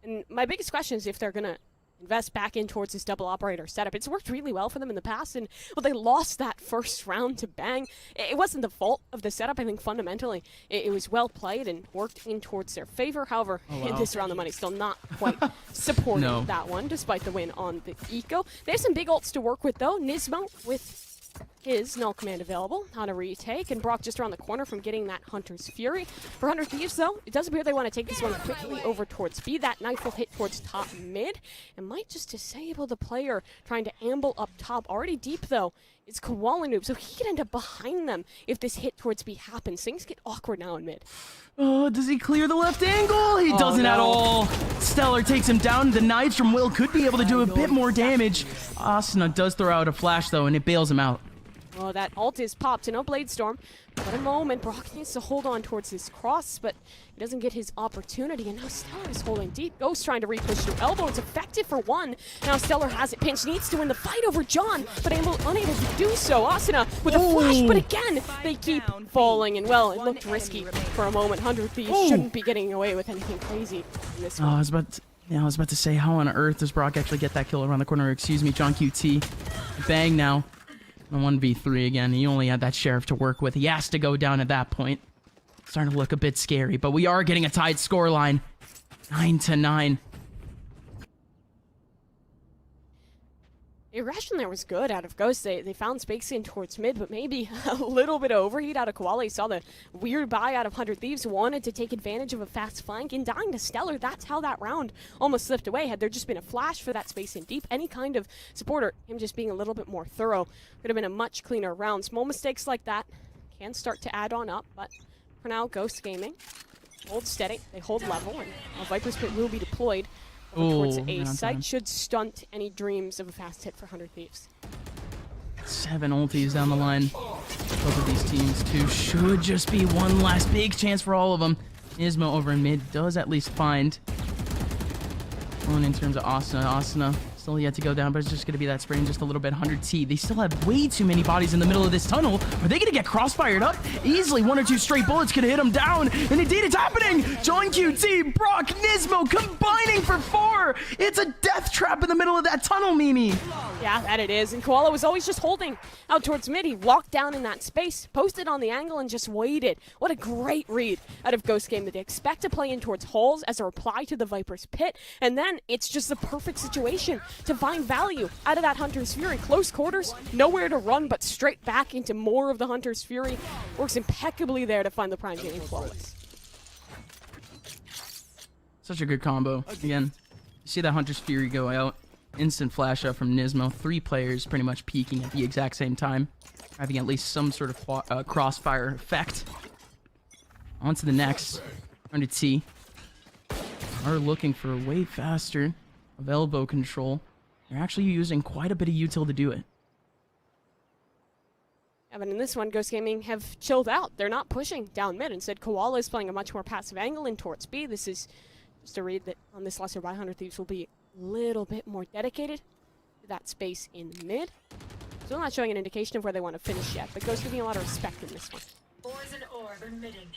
And my biggest question is if they're going to invest back in towards this double operator setup. It's worked really well for them in the past, and well, they lost that first round to Bang. It wasn't the fault of the setup. I think fundamentally it was well played and worked in towards their favor. However, in this round, the money's still not quite supporting that one, despite the win on the eco. They have some big ults to work with, though. Nismo with his null command available on a retake, and Brock just around the corner from getting that Hunter's Fury. For 100 Thieves, though, it does appear they want to take this one quickly over towards B. That knife will hit towards top mid, and might just disable the player trying to amble up top. Already deep, though, is Koala Noob, so he could end up behind them if this hit towards B happens. Things get awkward now in mid. Oh, does he clear the left angle? He doesn't at all. Stellar takes him down. The knives from Will could be able to do a bit more damage. Asuna does throw out a flash, though, and it bails him out. Oh, that ult is popped to no Blade Storm. But a moment, Brock needs to hold on towards this cross, but he doesn't get his opportunity. And now Stellar is holding deep. Ghost trying to re-push through elbow. It's effective for one. Now Stellar has it pinched, needs to win the fight over John, but unable to do so. Asuna with a flash, but again, they keep falling. And well, it looked risky for a moment. 100 Thieves shouldn't be getting away with anything crazy in this one. I was about to say, how on earth does Brock actually get that kill around the corner? Excuse me, John QT. Bang now. A 1v3 again. He only had that Sheriff to work with. He has to go down at that point. Starting to look a bit scary, but we are getting a tied scoreline. 9-9. The aggression there was good out of Ghost. They found space in towards mid, but maybe a little bit of overheat out of Koala. Saw the weird buy out of 100 Thieves, wanted to take advantage of a fast flank, and dying to Stellar. That's how that round almost slipped away. Had there just been a flash for that space in deep, any kind of supporter, him just being a little bit more thorough, could have been a much cleaner round. Small mistakes like that can start to add on up, but for now, Ghost Gaming hold steady. They hold level, and a Viper's Pit will be deployed towards A site. Should stunt any dreams of a fast hit for 100 Thieves. 7 ultis down the line. Both of these teams, too, should just be one last big chance for all of them. Nismo over in mid does at least find one in terms of Asuna. Asuna still yet to go down, but it's just going to be that spray in just a little bit. 100T. They still have way too many bodies in the middle of this tunnel. Are they going to get crossfired up? Easily 1 or 2 straight bullets could hit them down. And indeed, it's happening. John QT, Brock, Nismo combining for 4. It's a death trap in the middle of that tunnel, Mimi. Yeah, that it is. And Koala was always just holding out towards mid. He walked down in that space, posted on the angle, and just waited. What a great read out of Ghost Game that they expect to play in towards holes as a reply to the Viper's Pit. And then it's just the perfect situation to find value out of that Hunter's Fury. Close quarters, nowhere to run, but straight back into more of the Hunter's Fury. Works impeccably there to find the Prime getting flawless. Such a good combo. Again, you see that Hunter's Fury go out. Instant flash up from Nismo. 3 players pretty much peaking at the exact same time, having at least some sort of crossfire effect. On to the next. 100T are looking for a way faster of elbow control. They're actually using quite a bit of util to do it. Yeah, but in this one, Ghost Gaming have chilled out. They're not pushing down mid. Instead, Koala is playing a much more passive angle in towards B. This is just a read that on this lesser by 100 Thieves will be a little bit more dedicated to that space in mid. Still not showing an indication of where they want to finish yet, but Ghost giving a lot of respect in this one. Poison orb emitting.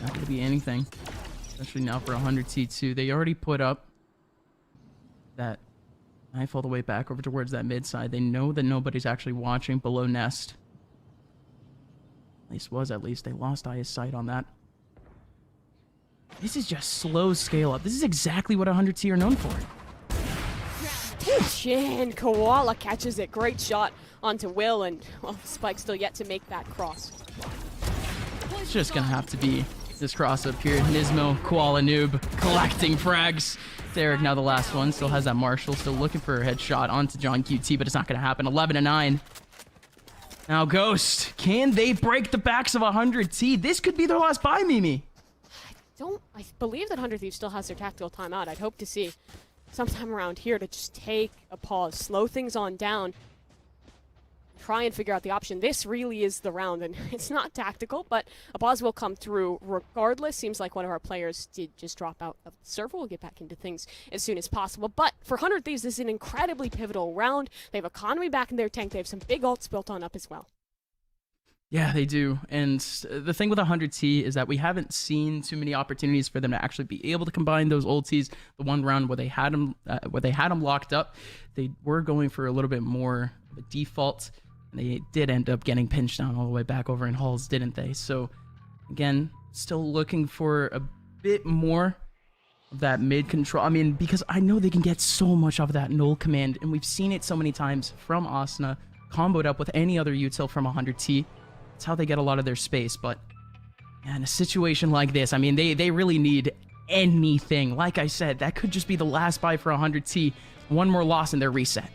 Not going to be anything, especially now for 100T2. They already put up that knife all the way back over towards that mid side. They know that nobody's actually watching below nest. At least. They lost eye of sight on that. This is just slow scale up. This is exactly what 100T are known for. Chin, Koala catches it. Great shot onto Will, and well, Spike still yet to make that cross. It's just going to have to be this cross up here. Nismo, Koala Noob, collecting frags. Derek now the last one. Still has that Marshall. Still looking for a headshot onto John QT, but it's not going to happen. 11-9. Now Ghost. Can they break the backs of 100T? This could be their last buy, Mimi. I believe that 100 Thieves still has their tactical timeout. I'd hope to see sometime around here to just take a pause, slow things on down, try and figure out the option. This really is the round, and it's not tactical, but a pause will come through regardless. Seems like one of our players did just drop out of the server. We'll get back into things as soon as possible. But for 100 Thieves, this is an incredibly pivotal round. They have economy back in their tank. They have some big ults built on up as well. Yeah, they do. And the thing with 100T is that we haven't seen too many opportunities for them to actually be able to combine those ultis. The one round where they had them locked up, they were going for a little bit more of a default. And they did end up getting pinched down all the way back over in halls, didn't they? So, again, still looking for a bit more of that mid control. I mean, because I know they can get so much of that null command, and we've seen it so many times from Asuna, comboed up with any other util from 100T. That's how they get a lot of their space, but yeah, in a situation like this, I mean, they really need anything. Like I said, that could just be the last buy for 100T. One more loss in their reset.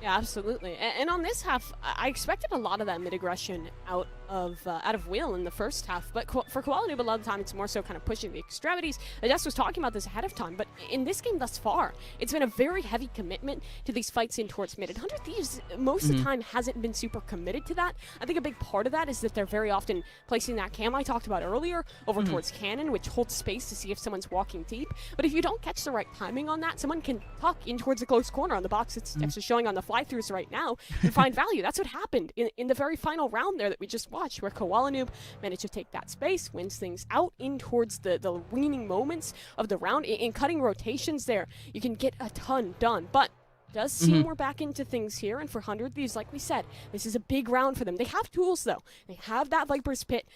Yeah, absolutely. And on this half, I expected a lot of that mid-aggression out of Will in the first half, but for Koala Noob, a lot of the time it's more so kind of pushing the extremities. Jess was talking about this ahead of time, but in this game thus far, it's been a very heavy commitment to these fights in towards mid. And 100 Thieves, most of the time, hasn't been super committed to that. I think a big part of that is that they're very often placing that cam I talked about earlier over towards cannon, which holds space to see if someone's walking deep. But if you don't catch the right timing on that, someone can tuck in towards a close corner on the box it's actually showing on the fly-throughs right now and find value. That's what happened in the very final round there that we just watched, where Koala Noob managed to take that space, wins things out in towards the weaning moments of the round. In cutting rotations there, you can get a ton done, but does seem we're back into things here. And for 100 Thieves, like we said, this is a big round for them. They have tools, though. They have that Viper's Pit,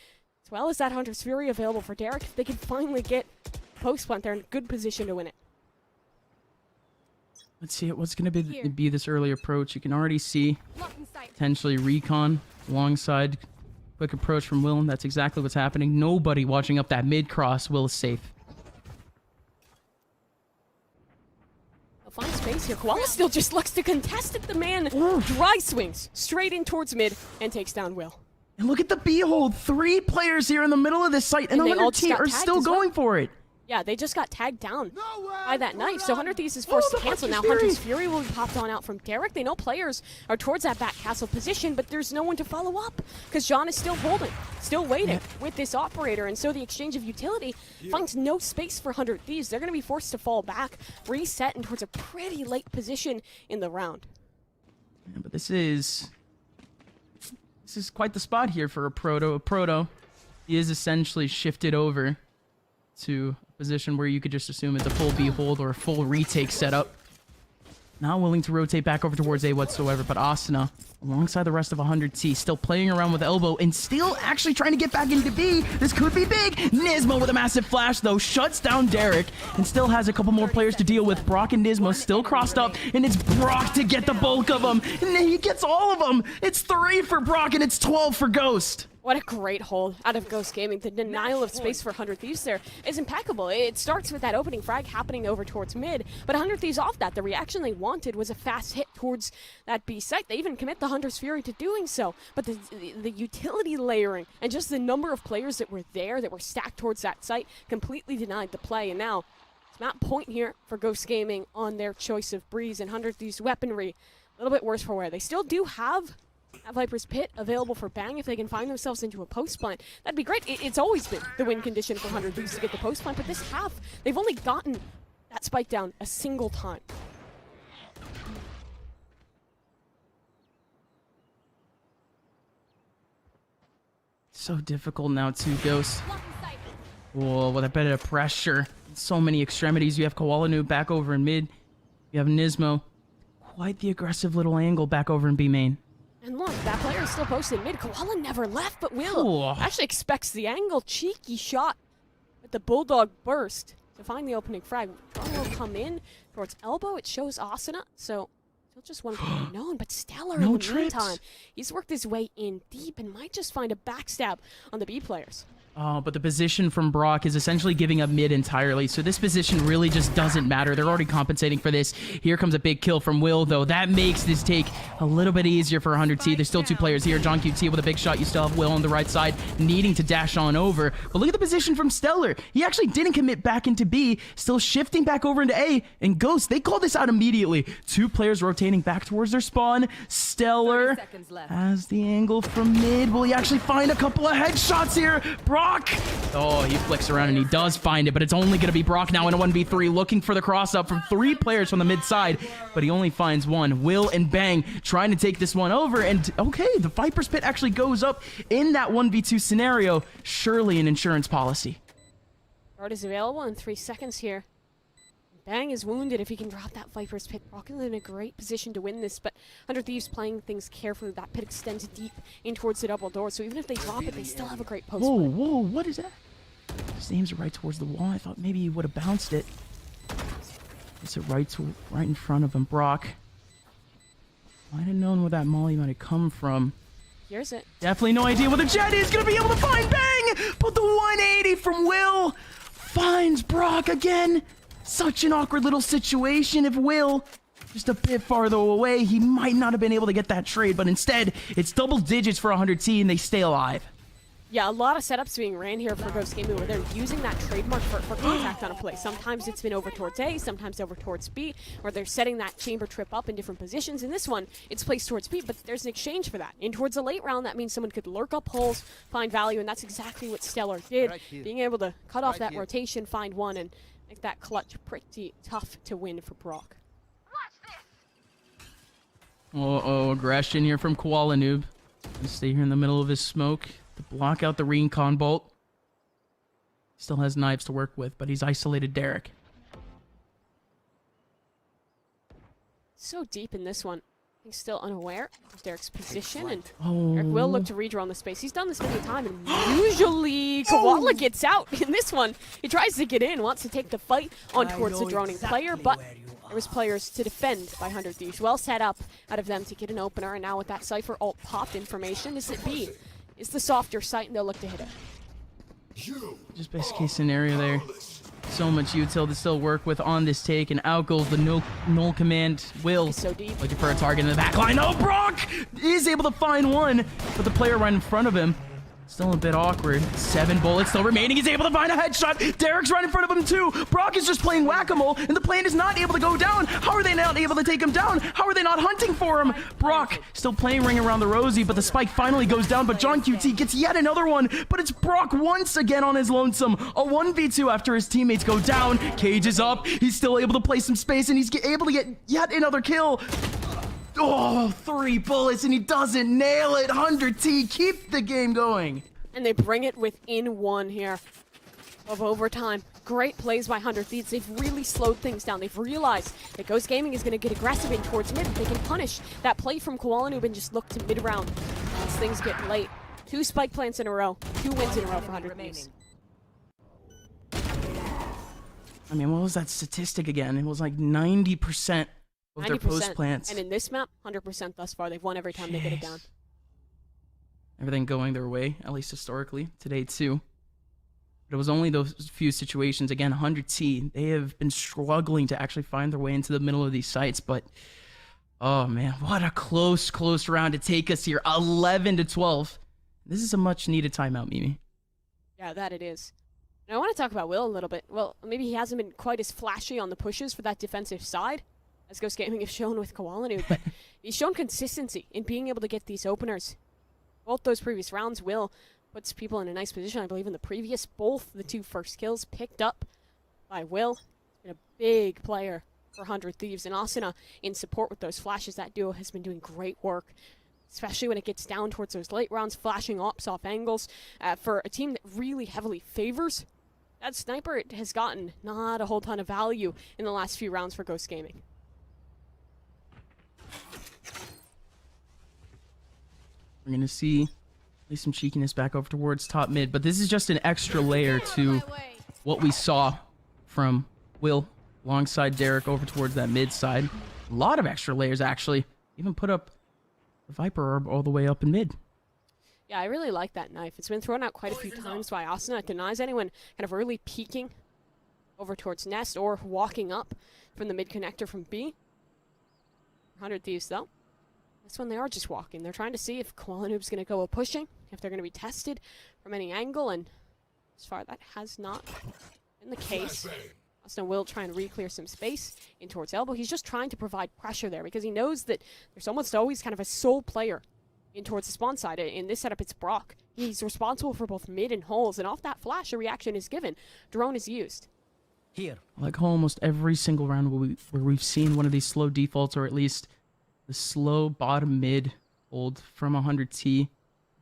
as well as that Hunter's Fury available for Derek. If they can finally get post plant, they're in good position to win it. Let's see what's going to be this early approach. You can already see potentially recon alongside quick approach from Will. That's exactly what's happening. Nobody watching up that mid cross. Will is safe. They'll find space here. Koala still just looks to contest it. The man dry swings straight in towards mid and takes down Will. And look at the B-hold. 3 players here in the middle of this site, and 100 T are still going for it. Yeah, they just got tagged down by that knife, so 100 Thieves is forced to cancel. Now Hunter's Fury will be popped on out from Derek. They know players are towards that back castle position, but there's no one to follow up, because John is still holding, still waiting with this operator, and so the exchange of utility finds no space for 100 Thieves. They're going to be forced to fall back, reset, and towards a pretty late position in the round. Yeah, but this is quite the spot here for a Proto. A Proto is essentially shifted over to a position where you could just assume it's a full B hold or a full retake setup. Not willing to rotate back over towards A whatsoever, but Asuna, alongside the rest of 100T, still playing around with elbow and still actually trying to get back into B. This could be big. Nismo with a massive flash, though, shuts down Derek and still has a couple more players to deal with. Brock and Nismo still crossed up, and it's Brock to get the bulk of them. And he gets all of them. It's 3 for Brock, and it's 12 for Ghost. What a great hold out of Ghost Gaming. The denial of space for 100 Thieves there is impeccable. It starts with that opening frag happening over towards mid, but 100 Thieves off that. The reaction they wanted was a fast hit towards that B site. They even commit the Hunter's Fury to doing so, but the utility layering and just the number of players that were there, that were stacked towards that site, completely denied the play. And now, it's map point here for Ghost Gaming on their choice of Breeze, and 100 Thieves weaponry a little bit worse for wear. They still do have that Viper's Pit available for Bang if they can find themselves into a post plant. That'd be great. It's always been the win condition for 100 Thieves to get the post plant, but this half, they've only gotten that spike down a single time. So difficult now too, Ghost. Whoa, with a bit of pressure. So many extremities. You have Koala Noob back over in mid. You have Nismo. Quite the aggressive little angle back over in B main. And look, that player is still posted mid. Koala never left, but Will actually expects the angle. Cheeky shot with the Bulldog burst to find the opening frag. Will come in towards elbow. It shows Asuna, so he'll just want to be known. But Stellar in the meantime, he's worked his way in deep and might just find a backstab on the B players. Oh, but the position from Brock is essentially giving up mid entirely, so this position really just doesn't matter. They're already compensating for this. Here comes a big kill from Will, though. That makes this take a little bit easier for 100T. There's still 2 players here. John QT with a big shot. You still have Will on the right side, needing to dash on over. But look at the position from Stellar. He actually didn't commit back into B, still shifting back over into A. And Ghost, they call this out immediately. 2 players rotating back towards their spawn. Stellar has the angle from mid. Will he actually find a couple of headshots here? Brock! Oh, he flicks around and he does find it, but it's only going to be Brock now in a 1v3, looking for the cross-up from 3 players from the mid side, but he only finds 1. Will and Bang trying to take this one over, and okay, the Viper's Pit actually goes up in that 1v2 scenario. Surely an insurance policy. Guard is available in 3 seconds here. Bang is wounded. If he can drop that Viper's Pit, Brock is in a great position to win this, but 100 Thieves playing things carefully. That pit extends deep in towards the double door, so even if they drop it, they still have a great post. Whoa, what is that? Just aims it right towards the wall. I thought maybe he would have bounced it. It's it right in front of him. Brock might have known where that molly might have come from. Here's it. Definitely no idea what the jet is gonna be able to find. Bang! But the 180 from Will finds Brock again. Such an awkward little situation. If Will just a bit farther away, he might not have been able to get that trade, but instead, it's double digits for 100T and they stay alive. Yeah, a lot of setups being ran here for Ghost Gaming where they're using that trademark for contact on a play. Sometimes it's been over towards A, sometimes over towards B, where they're setting that chamber trip up in different positions. In this one, it's placed towards B, but there's an exchange for that. In towards the late round, that means someone could lurk up holes, find value, and that's exactly what Stellar did. Being able to cut off that rotation, find one, and make that clutch pretty tough to win for Brock. Uh-oh, aggression here from Koala Noob. Gonna stay here in the middle of his smoke to block out the recon bolt. Still has knives to work with, but he's isolated Derek. So deep in this one. He's still unaware of Derek's position, and Oh. Derek will look to redraw on the space. He's done this many times, and usually Koala gets out. In this one, he tries to get in, wants to take the fight on towards the droning player, but there was players to defend by 100 Thieves. Well set up out of them to get an opener, and now with that Cypher ult popped information, is it B? Is the softer site, and they'll look to hit it. Just best case scenario there. So much util to still work with on this take, and out goes the null command. Will He's so deep. looking for a target in the back line. Oh, Brock is able to find one, but the player right in front of him, still a bit awkward. 7 bullets still remaining. He's able to find a headshot. Derek's right in front of him too. Brock is just playing whack-a-mole, and the plane is not able to go down. How are they not able to take him down? How are they not hunting for him? Brock still playing ring around the rosy, but the spike finally goes down. But John QT gets yet another one, but it's Brock once again on his lonesome. A 1v2 after his teammates go down. Cage is up. He's still able to play some space, and he's able to get yet another kill. Oh, 3 bullets, and he doesn't nail it. 100T, keep the game going. And they bring it within 1 here of overtime. Great plays by 100 Thieves. They've really slowed things down. They've realized that Ghost Gaming is going to get aggressive in towards mid. They can punish that play from Koala Noob and just look to mid-round as things get late. 2 spike plants in a row. 2 wins in a row for 100 Thieves. I mean, what was that statistic again? It was like 90% of their post plants. And in this map, 100% thus far. They've won every time they get it down. Everything going their way, at least historically, today too. But it was only those few situations. Again, 100T, they have been struggling to actually find their way into the middle of these sites, but oh man, what a close round to take us here. 11-12. This is a much needed timeout, Mimi. Yeah, that it is. And I want to talk about Will a little bit. Well, maybe he hasn't been quite as flashy on the pushes for that defensive side as Ghost Gaming have shown with Koala Noob, but he's shown consistency in being able to get these openers. Both those previous rounds, Will puts people in a nice position. I believe in the previous, both the 2 first kills picked up by Will. He's been a big player for 100 Thieves. And Asuna in support with those flashes. That duo has been doing great work, especially when it gets down towards those late rounds, flashing ops off angles. For a team that really heavily favors that sniper, it has gotten not a whole ton of value in the last few rounds for Ghost Gaming. We're going to see some cheekiness back over towards top mid, but this is just an extra layer to what we saw from Will alongside Derek over towards that mid side. A lot of extra layers, actually. Even put up the Viper Orb all the way up in mid. Yeah, I really like that knife. It's been thrown out quite a few times by Asuna. It denies anyone kind of early peeking over towards Nest or walking up from the mid connector from B. 100 Thieves, though. This one, they are just walking. They're trying to see if Koala Noob's going to go pushing, if they're going to be tested from any angle, and as far that has not been the case. Asuna will try and re-clear some space in towards elbow. He's just trying to provide pressure there because he knows that there's almost always kind of a sole player in towards the spawn side. In this setup, it's Brock. He's responsible for both mid and holes, and off that flash, a reaction is given. Drone is used. Here. Like almost every single round where we've seen one of these slow defaults, or at least the slow bottom mid hold from 100T. We've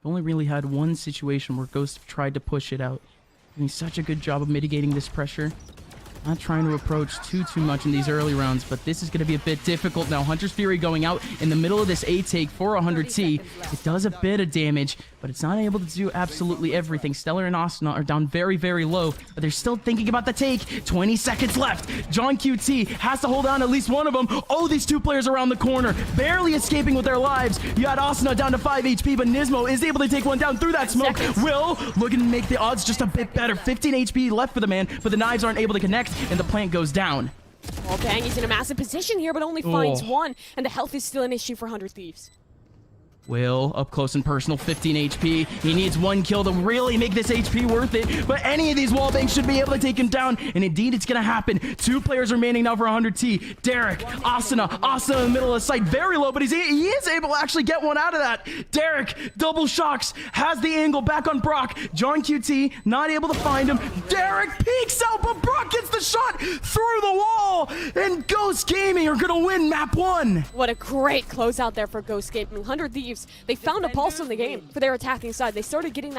only really had one situation where Ghost tried to push it out. Doing such a good job of mitigating this pressure. Not trying to approach too much in these early rounds, but this is going to be a bit difficult now. Hunter's Fury going out in the middle of this A take for 100T. It does a bit of damage, but it's not able to do absolutely everything. Stellar and Asuna are down very, very low, but they're still thinking about the take. 20 seconds left. John QT has to hold on at least one of them. Oh, these two players around the corner, barely escaping with their lives. You had Asuna down to 5 HP, but Nismo is able to take one down through that smoke. Will looking to make the odds just a bit better. 15 HP left for the man, but the knives aren't able to connect, and the plant goes down. Well, Bang, he's in a massive position here, but only finds one, and the health is still an issue for 100 Thieves. Will, up close and personal, 15 HP. He needs one kill to really make this HP worth it, but any of these wall bangs should be able to take him down, and indeed it's going to happen. 2 players remaining now for 100T. Derek, Asuna in the middle of the site, very low, but he is able to actually get one out of that. Derek, double shocks, has the angle back on Brock. John QT, not able to find him. Derek peeks out, but Brock gets the shot through the wall, and Ghost Gaming are going to win map 1. What a great closeout there for Ghost Gaming. 100 Thieves, they found a pulse in the game for their attacking side. They started getting that